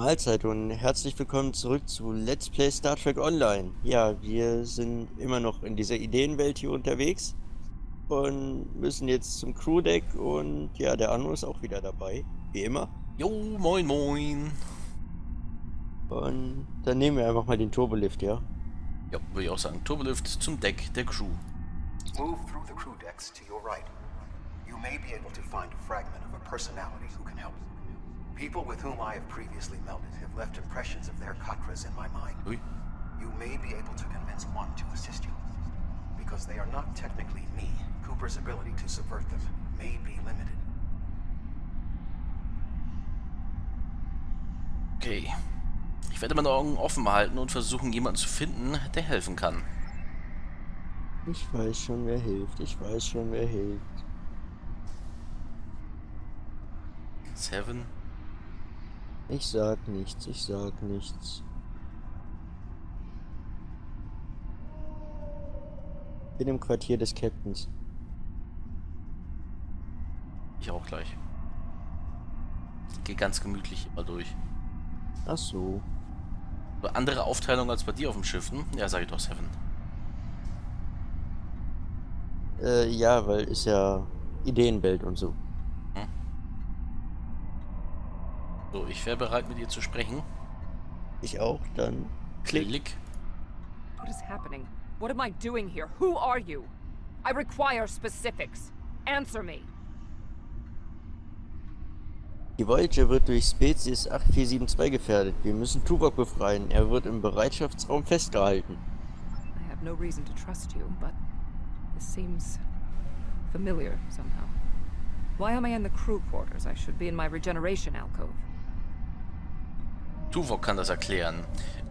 Mahlzeit und herzlich willkommen zurück zu Let's Play Star Trek Online. Ja, wir sind immer noch in dieser Ideenwelt hier unterwegs und müssen jetzt zum Crewdeck und ja, der Anno ist auch wieder dabei, wie immer. Jo, moin moin. Und dann nehmen wir einfach mal den Turbolift, ja? Ja, würde ich auch sagen. Turbolift zum Deck der Crew. Move through the crew decks to your right. You may be able to find a fragment of a personality who can help. People with whom I have previously melded have left impressions of their Katras in my mind. Ui. You may be able to convince one to assist you. Because they are not technically me, Cooper's ability to subvert them may be limited. Okay. Ich werde meine Augen offen halten und versuchen, jemanden zu finden, der helfen kann. Ich weiß schon, wer hilft. Ich weiß schon, wer hilft. Seven. Ich sag nichts, ich sag nichts. Bin im Quartier des Captains. Ich auch gleich. Geh ganz gemütlich immer durch. Ach so. Andere Aufteilung als bei dir auf dem Schiff, hm? Ja, sag ich doch, Seven. Ja, weil ist ja Ideenwelt und so. So, ich wäre bereit, mit dir zu sprechen. Ich auch, dann klick. Klick. What is happening? What am I doing here? Who are you? I require specifics. Answer me. Die Voyager wird durch Spezies 8472 gefährdet. Wir müssen Tuvok befreien. Er wird im Bereitschaftsraum festgehalten. I have no reason to trust you, but this seems familiar somehow. Why am I in the crew quarters? I should be in my regeneration alcove. Tuvok kann das erklären.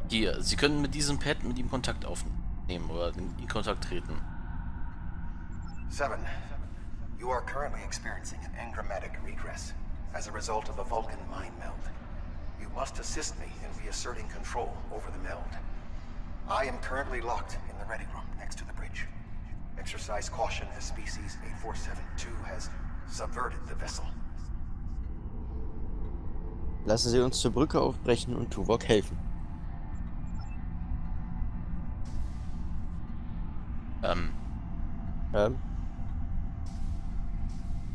Hier, Sie können mit diesem Pad mit ihm Kontakt aufnehmen oder in Kontakt treten. Seven, you are currently experiencing an engrammatic regress as a result of a Vulcan mind meld. You must assist me in reasserting control over the meld. I am currently locked in the ready room next to the bridge. Exercise caution as species 8472 has subverted the vessel. Lassen Sie uns zur Brücke aufbrechen und Tuvok helfen.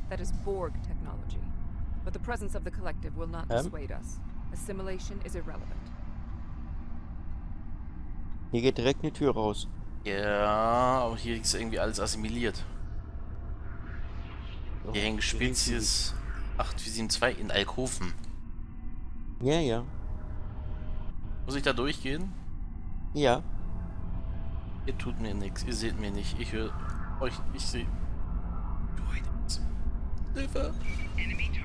That is Borg technology. But the presence of the collective will not dissuade us. Assimilation is irrelevant. Hier geht direkt eine Tür raus. Ja, aber hier ist irgendwie alles assimiliert. So, Hier hängen Spezies 8472 in Alkoven. Ja, ja. Muss ich da durchgehen? Ja. Ihr tut mir nichts, ihr seht mir nicht, ich höre euch, ich sehe. Hilfe!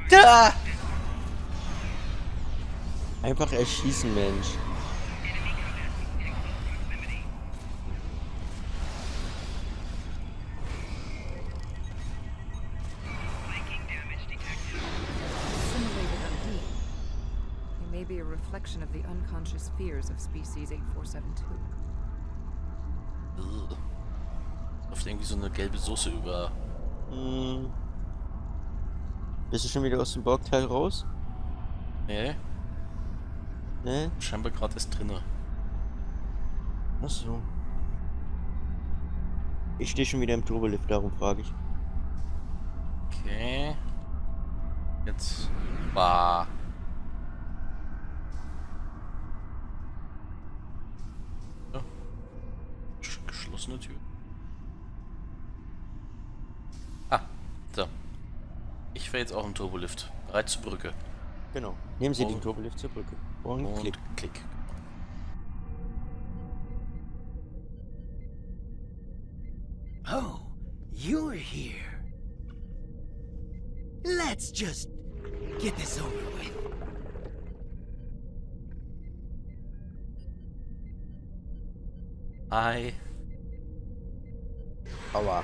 Da! Einfach erschießen, Mensch. Assimilated Undine. They may be a reflection of the unconscious fears of species 8472. Läuft irgendwie so eine gelbe Soße über. Bist du schon wieder aus dem Borgteil raus? Nee, Ne? scheinbar gerade ist drinne. Ach so. Ich stehe schon wieder im Turbolift, darum frage ich. Okay. Jetzt war. Ja. Geschlossene Tür. Ah, so. Ich fahre jetzt auch im Turbolift. Bereit zur Brücke. Genau. Nehmen Sie Und- den Turbolift zur Brücke. Und Und klick. klick. Oh, you're here. Let's just get this over with. Hi. Aua.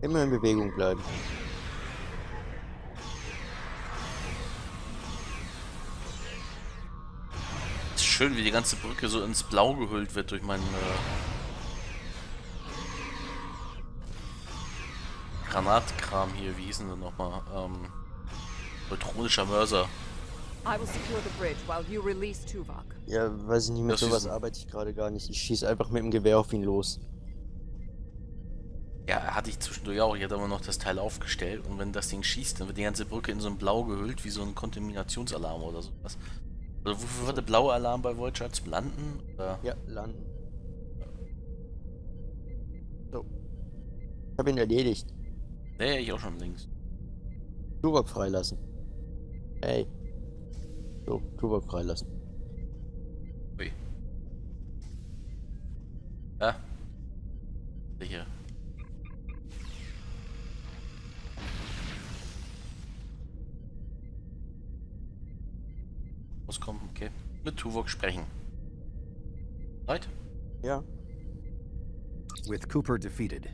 Immer in Bewegung bleiben. schön, wie die ganze Brücke so ins Blau gehüllt wird durch meinen Granatkram hier. Wie hieß denn der nochmal? Neutronischer Mörser. I will secure the bridge while you release Tuvok. Ja, weiß ich nicht, mit Das sowas ist ein- arbeite ich gerade gar nicht. Ich schieße einfach mit dem Gewehr auf ihn los. Ja, hatte ich zwischendurch auch. Ich hatte aber noch das Teil aufgestellt und wenn das Ding schießt, dann wird die ganze Brücke in so ein Blau gehüllt, wie so ein Kontaminationsalarm oder sowas. Oder wofür war der blaue Alarm bei Voyager? Zum Landen? Oder? Ja, landen. So. Ich hab ihn erledigt. Nee, ich auch schon links. Tuvok freilassen. Hey. So, Tuvok freilassen. Ui. Ja. Sicher. Kommen, okay. Mit Tuvok sprechen. Right? Ja. With Cooper defeated,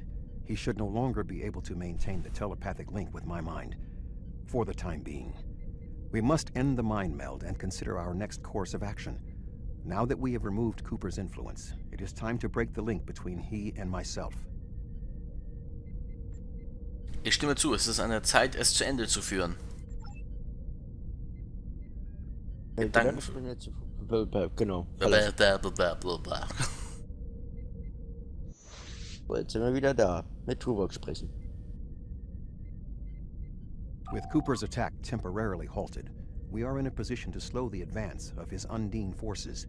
he should no longer be able to maintain the telepathic link with my mind. For the time being. We must end the mind meld and consider our next course of action. Now that we have removed Cooper's influence, it is time to break the link between he and myself. Ich stimme zu, es ist an der Zeit, es zu Ende zu führen. Gedanken. Genau. Blah, blah, blah, blah, blah. So, jetzt sind wir wieder da. Mit Tuvok sprechen. With Cooper's attack temporarily halted, we are in a position to slow the advance of his Undine forces.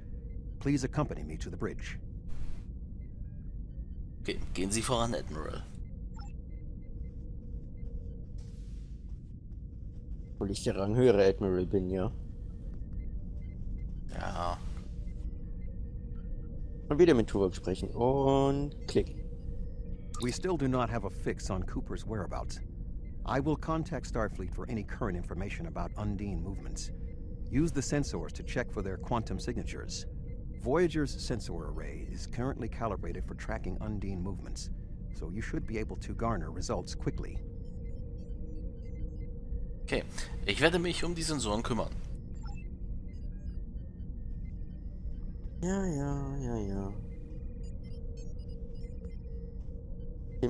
Please accompany me to the bridge. Okay, gehen Sie voran, Admiral. Obwohl ich der ranghöhere Admiral bin, ja. Ja. Und wieder mit Tuvok sprechen. Und klick. We still do not have a fix on Cooper's whereabouts. I will contact Starfleet for any current information about Undine movements. Use the sensors to check for their quantum signatures. Voyager's sensor array is currently calibrated for tracking Undine movements, so you should be able to garner results quickly. Okay, ich werde mich um die Sensoren kümmern. Ja.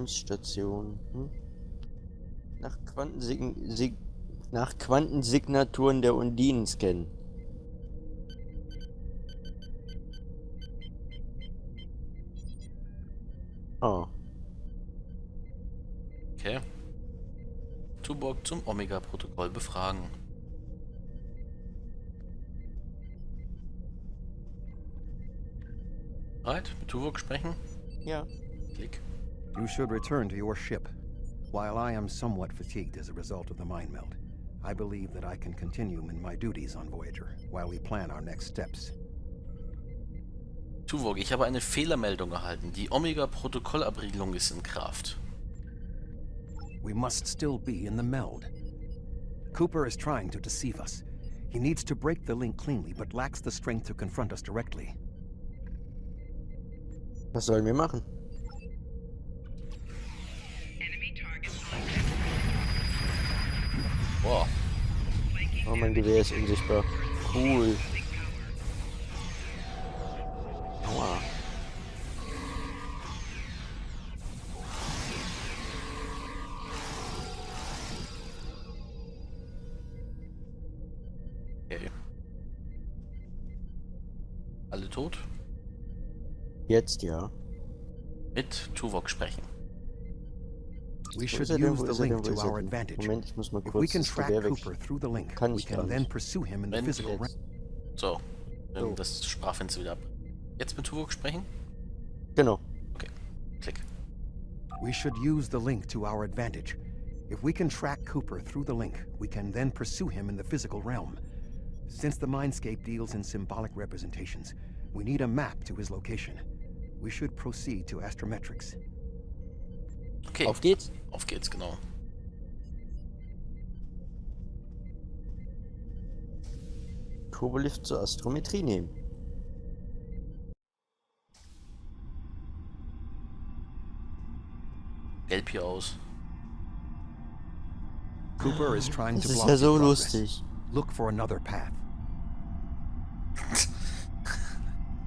Station. Nach Quantensignaturen der Undinen scannen. Oh. Okay. Tuvok zum Omega-Protokoll befragen. Right, mit Tuvok sprechen. Ja. Klick. You should return to your ship. While I am somewhat fatigued as a result of the mind meld, I believe that I can continue in my duties on Voyager while we plan our next steps. Tuvok, ich habe eine Fehlermeldung erhalten. Die Omega-Protokollabriegelung ist in Kraft. We must still be in the meld. Cooper is trying to deceive us. He needs to break the link cleanly, but lacks the strength to confront us directly. Was sollen wir machen? Boah. Oh, mein Gewehr ist unsichtbar. Cool. Aua. Okay. Alle tot? Jetzt ja. Mit Tuvok sprechen. We Wo should ist er denn? use Wo the ist er denn? link Wo to ist er our denn? advantage. Moment, ich muss mal If we kurz can das track Gewehr weg. Cooper through the link, Kann we ich gar can then nicht. pursue him in the Wenn physical realm. Jetzt. So. So. Das Sprachfenster wieder ab. Jetzt mit Tuvok sprechen? Genau. Okay. Klick. We should use the link to our advantage. If we can track Cooper through the link, we can then pursue him in the physical realm. Since the mindscape deals in symbolic representations, we need a map to his location. We should proceed to astrometrics. Okay. Auf geht's. Auf geht's, genau. Turbolift zur Astrometrie nehmen. Gelb hier aus. Cooper is trying Das to ist block ja your so progress. lustig. Look for another path.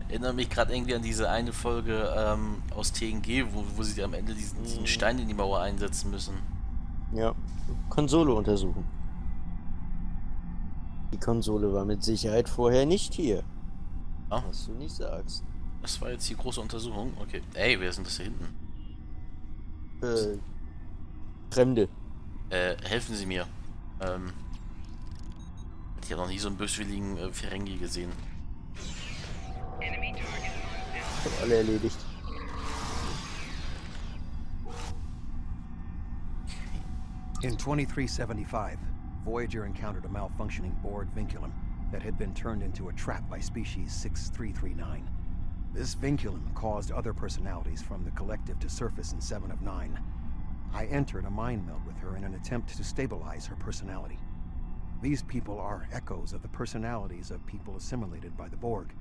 Erinnere mich gerade irgendwie an diese eine Folge aus TNG, wo sie am Ende diesen Stein in die Mauer einsetzen müssen. Ja. Konsole untersuchen. Die Konsole war mit Sicherheit vorher nicht hier. Ja. Was du nicht sagst. Das war jetzt die große Untersuchung. Okay. Ey, wer sind das hier hinten? Fremde. Helfen Sie mir. Hätte ich ja noch nie so einen böswilligen Ferengi gesehen. Ich hab alle erledigt. In 2375, Voyager encountered a malfunctioning board vinculum that had been turned into a trap by species 6339. This vinculum caused other personalities from the collective to surface in 7 of 9. I entered a mind meld with her in an attempt to stabilize her personality. These people are echoes of the personalities of people assimilated by the Borg.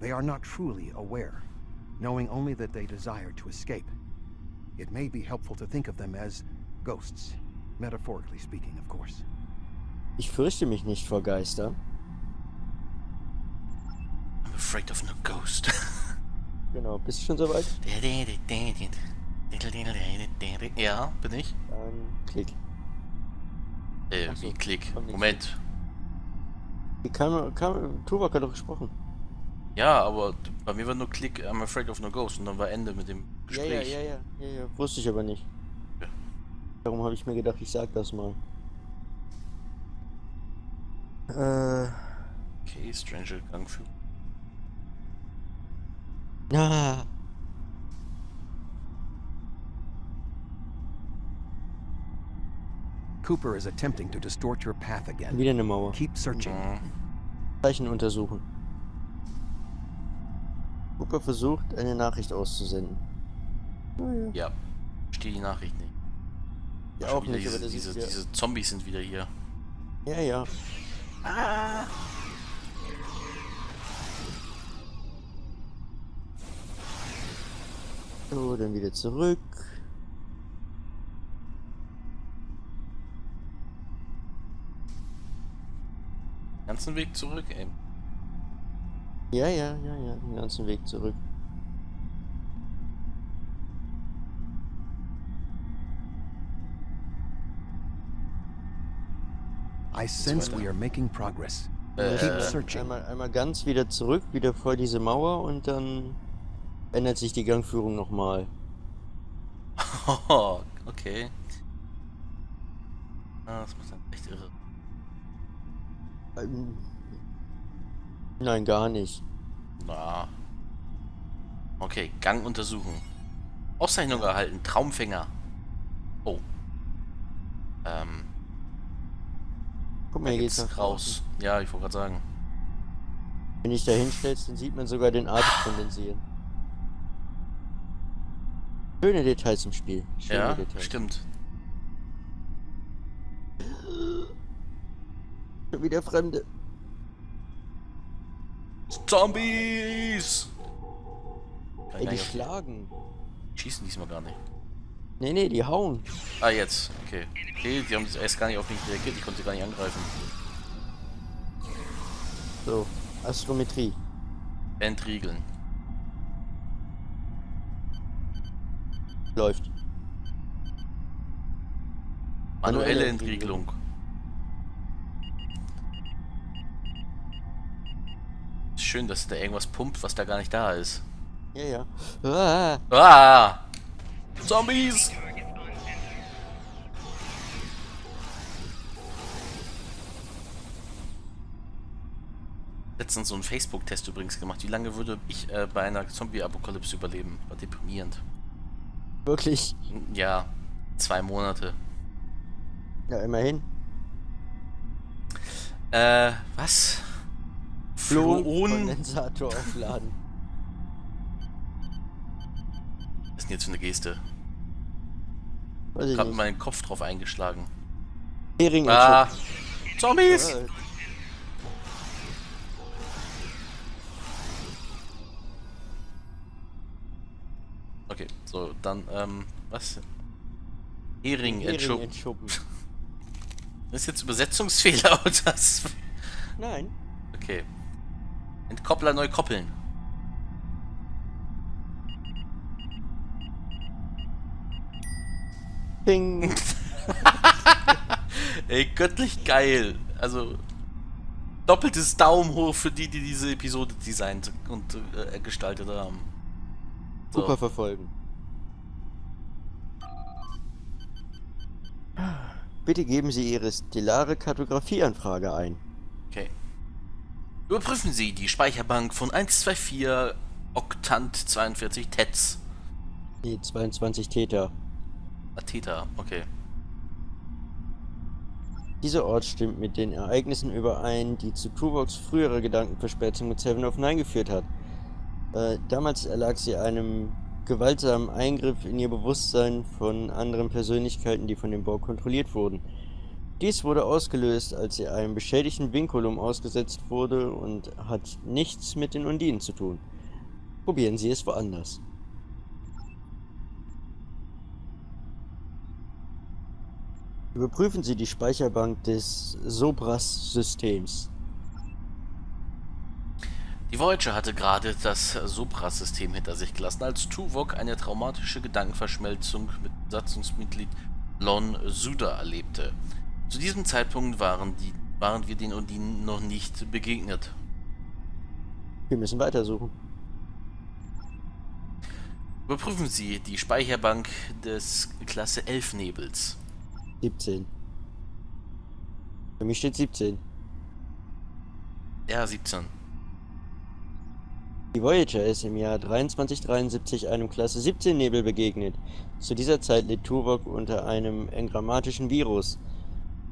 They are not truly aware, knowing only that they desire to escape. It may be helpful to think of them as ghosts, metaphorically speaking, of course. Ich fürchte mich nicht vor Geistern. I'm afraid of no ghost. Genau, bist du schon soweit? Ja, bin ich. Dann klick. Ach so, Wie Klick? kommt nichts. Moment. Die Tuvok hat doch gesprochen. Ja, aber bei mir war nur Klick, I'm afraid of no ghost und dann war Ende mit dem Gespräch. Ja. Wusste ich aber nicht. Ja. Darum habe ich mir gedacht, ich sag das mal. Okay, Stranger Gangführung. Ah. Cooper is attempting to distort your path again. Wieder eine Mauer. Keep searching. Zeichen untersuchen. Cooper versucht, eine Nachricht auszusenden. Ja, verstehe die Nachricht nicht. Ja, Schon auch wieder nicht, aber das diese, ist ja... diese Zombies sind wieder hier. Ja. So, dann wieder zurück. Ganzen Weg zurück, ey. Ja, den ganzen Weg zurück. I sense we are making progress. Wir Keep müssen searching. einmal ganz wieder zurück, wieder vor diese Mauer und dann ändert sich die Gangführung nochmal. Okay. Das macht dann echt irre. Nein, gar nicht. Na. Okay, Gang untersuchen. Auszeichnung erhalten, Traumfänger. Oh. Guck mal, Da hier geht's geht's nach raus. Ja, ich wollte gerade sagen. Wenn ich da hinstellst, dann sieht man sogar den Atem kondensieren. Schöne Details im Spiel. Schöne Ja, Details. stimmt. Schon wieder Fremde. Zombies! Kann Ey, gar die nicht auf schlagen. die schießen diesmal gar nicht. Nee, die hauen. Ah, jetzt. Okay. Okay, die haben erst gar nicht auf mich reagiert. Ich konnte sie gar nicht angreifen. So, Astrometrie. Entriegeln. Läuft. Manuelle Entriegelung. Ist schön, dass da irgendwas pumpt, was da gar nicht da ist. Ja. Ah. Ah! Zombies! Letztens so einen Facebook-Test übrigens gemacht. Wie lange würde ich bei einer Zombie-Apokalypse überleben? War deprimierend. Wirklich? Ja, 2 Monate. Ja, immerhin. Was? Kondensator aufladen. Was ist denn jetzt für eine Geste? Weiß Ich ich hab nicht. meinen Kopf drauf eingeschlagen. Hering Ah! Zombies! Okay, so, dann, was? Hering entschubben. entschubben. Das ist jetzt Übersetzungsfehler oder das? Nein. Okay. Entkoppler neu koppeln. Ping. Ey, göttlich geil. Also, doppeltes Daumen hoch für die, die diese Episode designt und gestaltet haben. So. Cooper verfolgen. Bitte geben Sie Ihre stellare Kartografieanfrage ein. Okay. Überprüfen Sie die Speicherbank von 124 Oktant 42 TETs. Die 22 Täter. Theta, okay. Dieser Ort stimmt mit den Ereignissen überein, die zu Tuvoks früherer Gedankenverspätung mit Seven of Nine geführt hat. Damals erlag sie einem gewaltsamen Eingriff in ihr Bewusstsein von anderen Persönlichkeiten, die von dem Borg kontrolliert wurden. Dies wurde ausgelöst, als sie einem beschädigten Vinculum ausgesetzt wurde und hat nichts mit den Undinen zu tun. Probieren Sie es woanders. Überprüfen Sie die Speicherbank des Sobras-Systems. Die Voyager hatte gerade das Sopra-System hinter sich gelassen, als Tuvok eine traumatische Gedankenverschmelzung mit Besatzungsmitglied Lon Suda erlebte. Zu diesem Zeitpunkt waren wir den Undinen noch nicht begegnet. Wir müssen weitersuchen. Überprüfen Sie die Speicherbank des Klasse 11 Nebels. 17. Für mich steht 17. Ja, 17. Die Voyager ist im Jahr 2373 einem Klasse 17 Nebel begegnet. Zu dieser Zeit litt Tuvok unter einem engrammatischen Virus.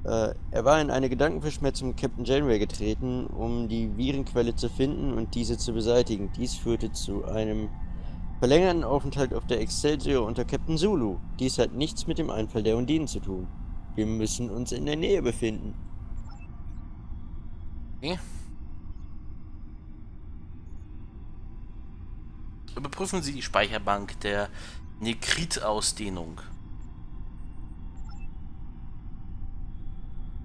Er war in eine Gedankenverschmelzung mit Captain Janeway getreten, um die Virenquelle zu finden und diese zu beseitigen. Dies führte zu einem verlängerten Aufenthalt auf der Excelsior unter Captain Zulu. Dies hat nichts mit dem Einfall der Undinen zu tun. Wir müssen uns in der Nähe befinden. Okay. Überprüfen Sie die Speicherbank der Nekrit-Ausdehnung.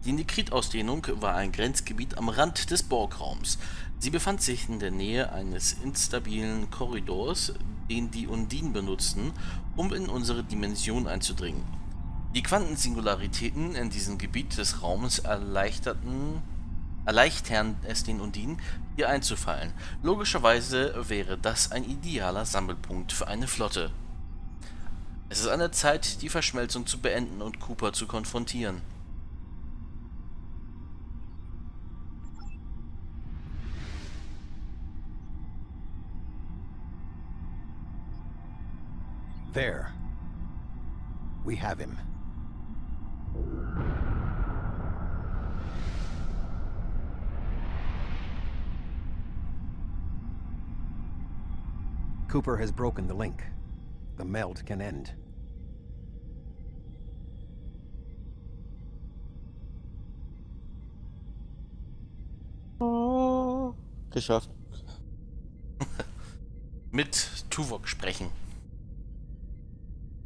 Die Nekrit-Ausdehnung war ein Grenzgebiet am Rand des Borgraums. Sie befand sich in der Nähe eines instabilen Korridors, den die Undinen benutzten, um in unsere Dimension einzudringen. Die Quantensingularitäten in diesem Gebiet des Raumes erleichtern es den Undinen, hier einzufallen. Logischerweise wäre das ein idealer Sammelpunkt für eine Flotte. Es ist an der Zeit, die Verschmelzung zu beenden und Cooper zu konfrontieren. There. We have him. Cooper has broken the link. The meld can end. Oh, geschafft. Mit Tuvok sprechen.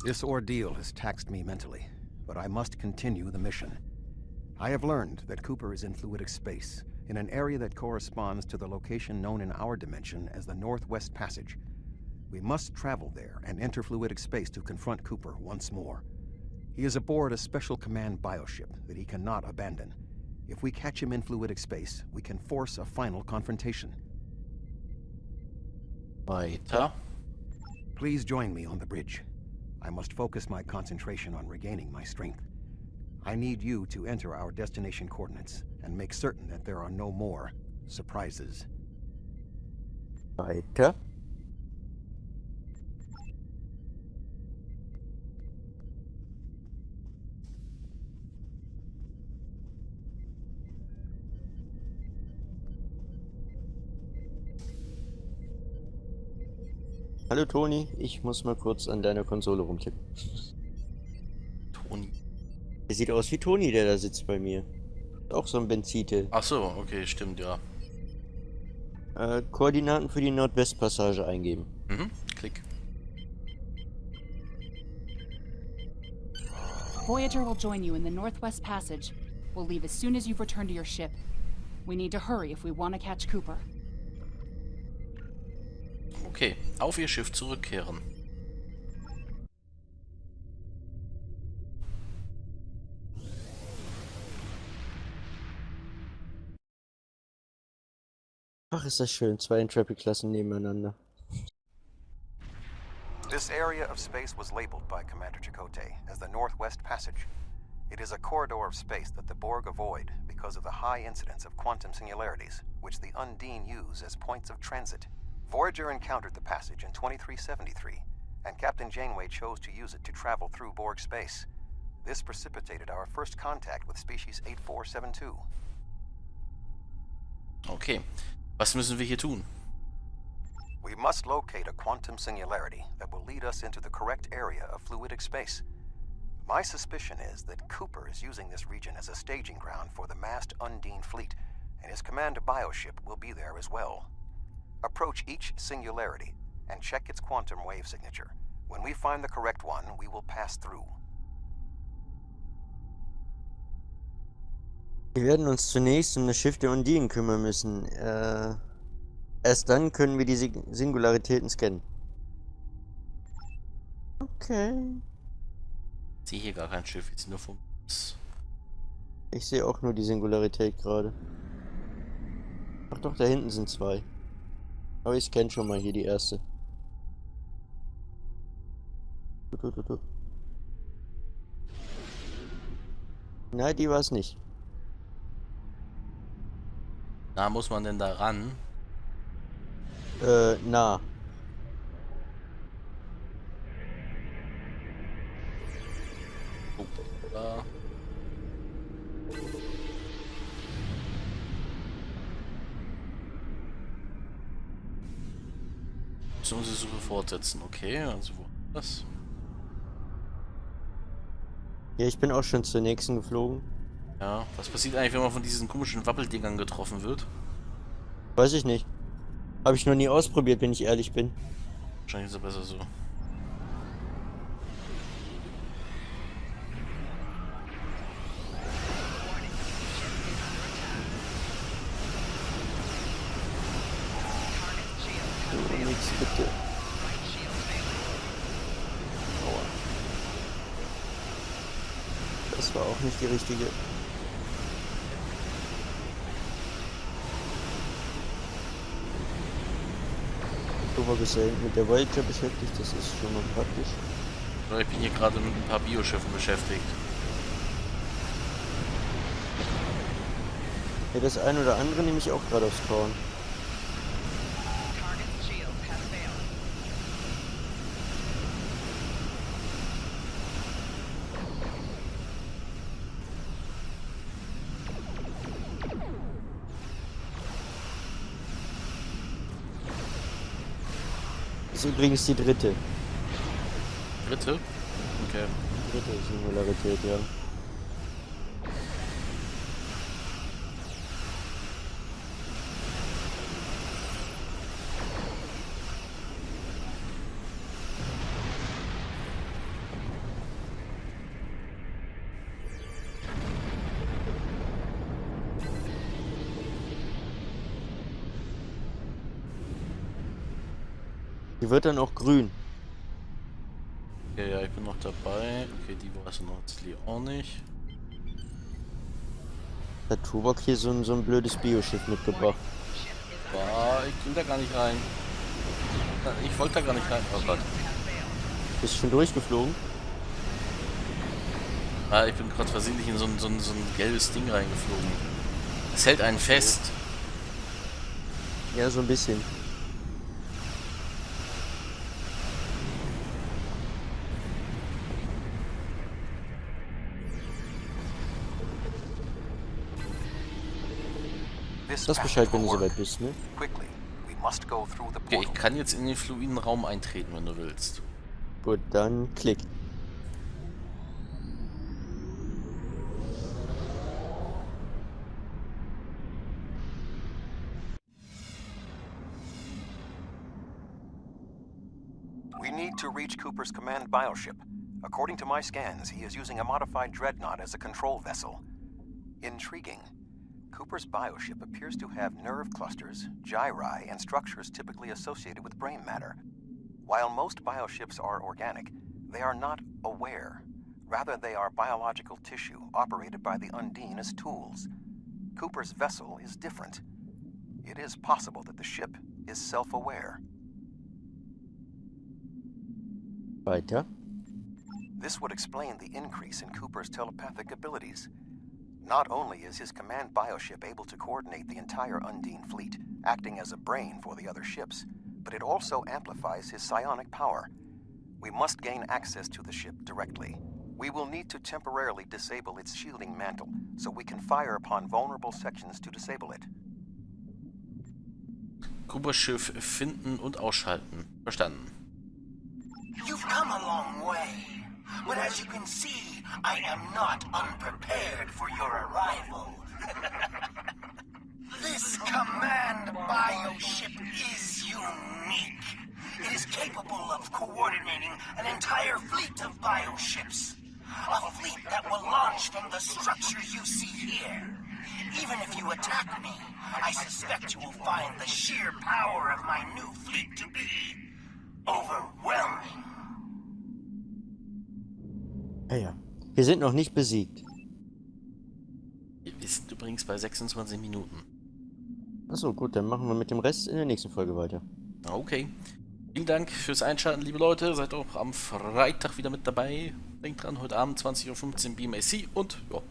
This ordeal has taxed me mentally, but I must continue the mission. I have learned that Cooper is in fluidic space, in an area that corresponds to the location known in our dimension as the Northwest Passage. We must travel there and enter fluidic space to confront Cooper once more. He is aboard a special command bioship that he cannot abandon. If we catch him in fluidic space, we can force a final confrontation. Weiter. Please join me on the bridge. I must focus my concentration on regaining my strength. I need you to enter our destination coordinates and make certain that there are no more surprises. Weiter. Hallo Toni, ich muss mal kurz an deiner Konsole rumtippen. Toni. Der sieht aus wie Toni, der da sitzt bei mir. Auch so ein Benzite. Ach so, okay, stimmt, ja. Koordinaten für die Nordwestpassage eingeben. Mhm, klick. Voyager will join you in the Northwest Passage. We'll leave as soon as you've returned to your ship. We need to hurry if we want to catch Cooper. Okay, auf ihr Schiff zurückkehren. Ach, ist das schön. 2 Intrepid-Klassen nebeneinander. This area of space was labeled by Commander Chakotay as the Northwest Passage. It is a corridor of space that the Borg avoid because of the high incidence of quantum singularities, which the Undine use as points of transit. Voyager encountered the passage in 2373, and Captain Janeway chose to use it to travel through Borg space. This precipitated our first contact with Species 8472. Okay. Was müssen wir hier tun? We must locate a quantum singularity that will lead us into the correct area of fluidic space. My suspicion is that Cooper is using this region as a staging ground for the massed Undine fleet, and his command bioship will be there as well. Approach each singularity and check its quantum wave signature. When we find the correct one, we will pass through. Wir werden uns zunächst um das Schiff der Undinen kümmern müssen. Erst dann können wir die Singularitäten scannen. Okay. Ich sehe hier gar kein Schiff, jetzt nur vom... Ich sehe auch nur die Singularität gerade. Ach doch, da hinten sind 2. Aber ich scanne schon mal hier die erste. Nein, die war es nicht. Na, muss man denn da ran? Nah. Oh, da. Müssen unsere Suche fortsetzen, okay, also wo das? Ja, ich bin auch schon zur nächsten geflogen. Ja, was passiert eigentlich, wenn man von diesen komischen Wappeldingern getroffen wird? Weiß ich nicht. Habe ich noch nie ausprobiert, wenn ich ehrlich bin. Wahrscheinlich ist es besser so. Nix, bitte. Aua. Das war auch nicht die richtige. Obergesellen mit der Voyager beschäftigt, das ist schon mal praktisch. So, ich bin hier gerade mit ein paar Bioschiffen beschäftigt. Ja, das eine oder andere nehme ich auch gerade aufs Korn. Das ist übrigens die dritte. Dritte? Okay. Dritte Singularität, ja. Die wird dann auch grün. Okay, ja, ich bin noch dabei. Okay, die weiß noch auch nicht. Hat Tuvok hier so ein blödes Bioschiff mitgebracht. Boah, ich will da gar nicht rein. Ich wollte da gar nicht rein. Oh Gott. Bist du schon durchgeflogen? Ah, ich bin gerade versehentlich in so ein gelbes Ding reingeflogen. Es hält einen fest. Ja, so ein bisschen. Das Bescheid, wenn du soweit bist, ne? Okay, ich kann jetzt in den fluiden Raum eintreten, wenn du willst. Gut, dann klick. We need to reach Cooper's command bioship. According to my scans, he is using a modified dreadnought as a control vessel. Intriguing. Cooper's bioship appears to have nerve clusters, gyri, and structures typically associated with brain matter. While most bioships are organic, they are not aware. Rather, they are biological tissue operated by the Undine as tools. Cooper's vessel is different. It is possible that the ship is self-aware. Weiter. This would explain the increase in Cooper's telepathic abilities. Not only is his command bioship able to coordinate the entire Undine fleet, acting as a brain for the other ships, but it also amplifies his psionic power. We must gain access to the ship directly. We will need to temporarily disable its shielding mantle, so we can fire upon vulnerable sections to disable it. Coopers Schiff finden und ausschalten. Verstanden. You've come a long way, but as you can see, I am not unprepared for your arrival. This command bioship is unique. It is capable of coordinating an entire fleet of bioships. A fleet that will launch from the structure you see here. Even if you attack me, I suspect you will find the sheer power of my new fleet to be overwhelming. Ja. Wir sind noch nicht besiegt. Wir sind übrigens bei 26 Minuten. Achso, gut, dann machen wir mit dem Rest in der nächsten Folge weiter. Okay. Vielen Dank fürs Einschalten, liebe Leute. Seid auch am Freitag wieder mit dabei. Denkt dran, heute Abend 20:15 Uhr BMAC und ja,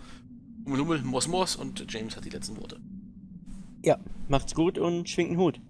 Hummel, Moss und James hat die letzten Worte. Ja, macht's gut und schwingt den Hut.